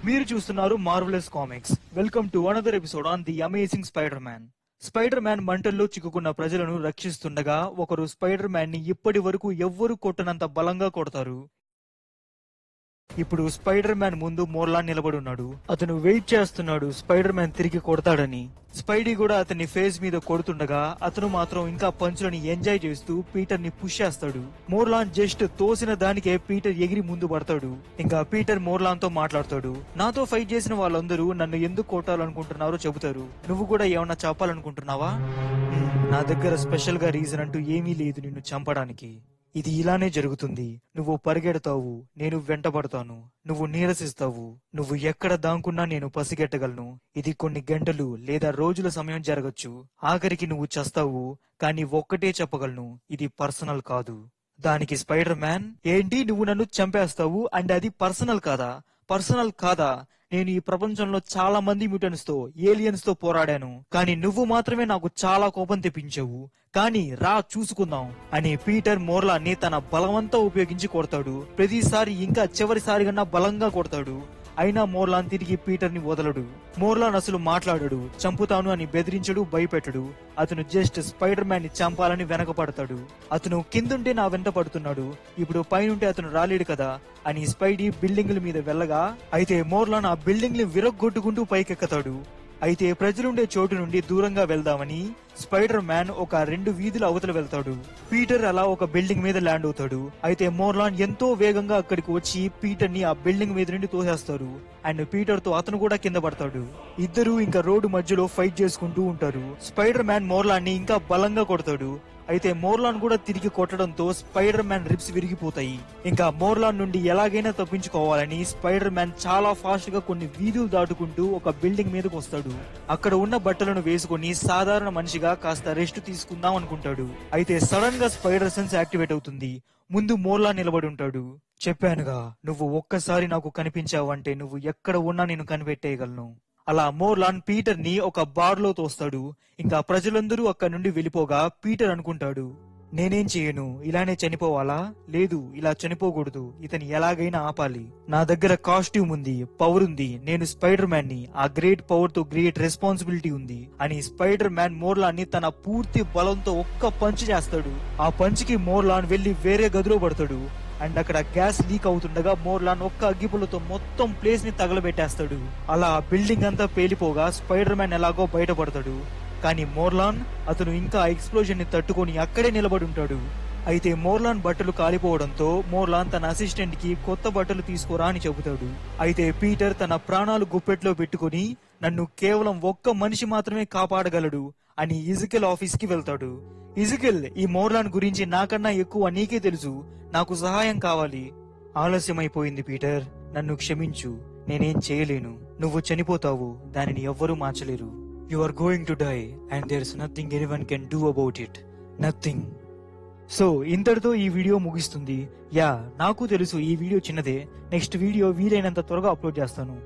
మీరు చూస్తున్నారు marvellous comics. Welcome to another episode on the amazing spider man. Spider man మంటల్లో చిక్కుకున్న ప్రజలను రక్షిస్తుండగా ఒకరు స్పైడర్ మ్యాన్ ని ఇప్పటి వరకు ఎవ్వరూ కొట్టనంత బలంగా కొడతారు. ఇప్పుడు స్పైడర్ మ్యాన్ ముందు మోర్లాన్ నిలబడి ఉన్నాడు. అతను వెయిట్ చేస్తున్నాడు స్పైడర్ మ్యాన్ తిరిగి కొడతాడని. స్పైడీ కూడా అతని ఫేస్ మీద కొడుతుండగా అతను మాత్రం ఇంకా పంచులని ఎంజాయ్ చేస్తూ పీటర్ ని పుష్ చేస్తాడు. మోర్లాన్ జస్ట్ తోసిన దానికే పీటర్ ఎగిరి ముందు పడతాడు. ఇంకా పీటర్ మోర్లాన్ తో మాట్లాడతాడు. నాతో ఫైట్ చేసిన వాళ్ళందరూ నన్ను ఎందుకు కొట్టాలనుకుంటున్నారో చెబుతారు. నువ్వు కూడా ఏమన్నా చెప్పాలనుకుంటున్నావా? నా దగ్గర స్పెషల్ గా రీజన్ అంటూ ఏమీ లేదు నిన్ను చంపడానికి. ఇది ఇలానే జరుగుతుంది. నువ్వు పరిగెడతావు, నేను వెంటబడతాను. నువ్వు నీరసిస్తావు. నువ్వు ఎక్కడ దాంకున్నా నేను పసిగట్టగలను. ఇది కొన్ని గంటలు లేదా రోజుల సమయం జరగచ్చు. ఆఖరికి నువ్వు చస్తావు. కానీ ఒక్కటే చెప్పగలను, ఇది పర్సనల్ కాదు. దానికి స్పైడర్ మ్యాన్, ఏంటి నువ్వు నన్ను చంపేస్తావు అండ్ అది పర్సనల్ కాదా? పర్సనల్ కాదా? నేను ఈ ప్రపంచంలో చాలా మంది మ్యూటెంట్స్ తో, ఏలియన్స్ తో పోరాడాను. కానీ నువ్వు మాత్రమే నాకు చాలా కోపం తెప్పించావు. కానీ రా చూసుకుందాం అని పీటర్ మోర్లాన్ ని తన బలవంతా ఉపయోగించి కొడతాడు. ప్రతిసారి ఇంకా చివరిసారి కన్నా బలంగా కొడతాడు. అయినా మోర్లాన్ తిరిగి పీటర్ ని వదలడు. మోర్లాన్ అసలు మాట్లాడడు, చంపుతాను అని బెదిరించడు, భయపెట్టడు. అతను జస్ట్ స్పైడర్ మ్యాన్ ని చంపాలని వెనకపడతాడు. అతను కిందుంటే నా వెంట పడుతున్నాడు, ఇప్పుడు పైనుంటే అతను రాలేడు కదా అని స్పైడీ బిల్డింగ్ల మీద వెళ్ళగా, అయితే మోర్లాన్ ఆ బిల్డింగ్ ని విరగ్గొట్టుకుంటూ పైకెక్కతాడు. అయితే ప్రజలుండే చోటు నుండి దూరంగా వెళ్దామని స్పైడర్ మ్యాన్ ఒక 2 వీధుల అవతల వెళ్తాడు. పీటర్ అలా ఒక బిల్డింగ్ మీద ల్యాండ్ అవుతాడు. అయితే మోర్లాన్ ఎంతో వేగంగా అక్కడికి వచ్చి పీటర్ ని ఆ బిల్డింగ్ మీద నుండి తోసేస్తారు. అండ్ పీటర్ తో అతను కూడా కింద పడతాడు. ఇద్దరు ఇంకా రోడ్డు మధ్యలో ఫైట్ చేసుకుంటూ ఉంటారు. స్పైడర్ మ్యాన్ మోర్లాన్ ని ఇంకా బలంగా కొడతాడు. అయితే మోర్లాన్ కూడా తిరిగి కొట్టడంతో స్పైడర్ మ్యాన్ రిబ్స్ విరిగిపోతాయి. ఇంకా మోర్లాన్ నుండి ఎలాగైనా తప్పించుకోవాలని స్పైడర్ మ్యాన్ చాలా ఫాస్ట్ గా కొన్ని వీధులు దాటుకుంటూ ఒక బిల్డింగ్ మీదకి వస్తాడు. అక్కడ ఉన్న బట్టలను వేసుకుని సాధారణ మనిషిగా కాస్త రెస్ట్ తీసుకుందాం అనుకుంటాడు. అయితే సడన్ గా స్పైడర్ సెన్స్ యాక్టివేట్ అవుతుంది. ముందు మోర్లాన్ నిలబడి ఉంటాడు. చెప్పానుగా, నువ్వు ఒక్కసారి నాకు కనిపించావంటే నువ్వు ఎక్కడ ఉన్నా నేను కనిపెట్టేయగలను. అలా మోర్లాన్ పీటర్ ని ఒక బార్ లో తోస్తాడు. ఇంకా ప్రజలందరూ అక్కడి నుండి వెళ్ళిపోగా పీటర్ అనుకుంటాడు, నేనేం చేయను, ఇలానే చనిపోవాలా? లేదు, ఇలా చనిపోకూడదు. ఇతని ఎలాగైనా ఆపాలి. నా దగ్గర కాస్ట్యూమ్ ఉంది, పవర్ ఉంది. నేను స్పైడర్ మ్యాన్ ని. ఆ గ్రేట్ పవర్ తో గ్రేట్ రెస్పాన్సిబిలిటీ ఉంది అని స్పైడర్ మ్యాన్ మోర్లాన్ ని తన పూర్తి బలంతో ఒక్క పంచ్ చేస్తాడు. ఆ పంచ్ కి మోర్లాన్ వెళ్లి వేరే గదిలో పడతాడు. అండ్ అక్కడ గ్యాస్ లీక్ అవుతుండగా మోర్లాన్ ఒక్క అగ్గిపుల్లతో మొత్తం ప్లేస్ ని తగలబెట్టేస్తాడు. అలా బిల్డింగ్ అంతా పేలిపోగా స్పైడర్ మ్యాన్ ఎలాగో బయటపడతాడు. కానీ మోర్లాన్, అతను ఇంకా ఎక్స్ప్లోజన్ ని తట్టుకొని అక్కడే నిలబడి ఉంటాడు. అయితే మోర్లాన్ బట్టలు కాలిపోవడంతో మోర్లాన్ తన అసిస్టెంట్ కి కొత్త బట్టలు తీసుకురా అని చెబుతాడు. అయితే పీటర్ తన ప్రాణాలు గుప్పెట్లో పెట్టుకుని, నన్ను కేవలం ఒక్క మనిషి మాత్రమే కాపాడగలడు అని ఇజికెల్ ఆఫీస్ కి వెళ్తాడు. ఇజికెల్, ఈ మోర్లాన్ గురించి నాకన్నా ఎక్కువ నీకే తెలుసు. నాకు సహాయం కావాలి. ఆలస్యమైపోయింది పీటర్, నన్ను క్షమించు. నేనేం చేయలేను. నువ్వు చనిపోతావు, దానిని ఎవ్వరూ మార్చలేరు. You are going to die and there is nothing anyone can do about it. Nothing. So ఇంతటితో ఈ వీడియో ముగిస్తుంది. నాకు తెలుసు ఈ వీడియో చిన్నదే. నెక్స్ట్ వీడియో వీలైనంత త్వరగా అప్లోడ్ చేస్తాను.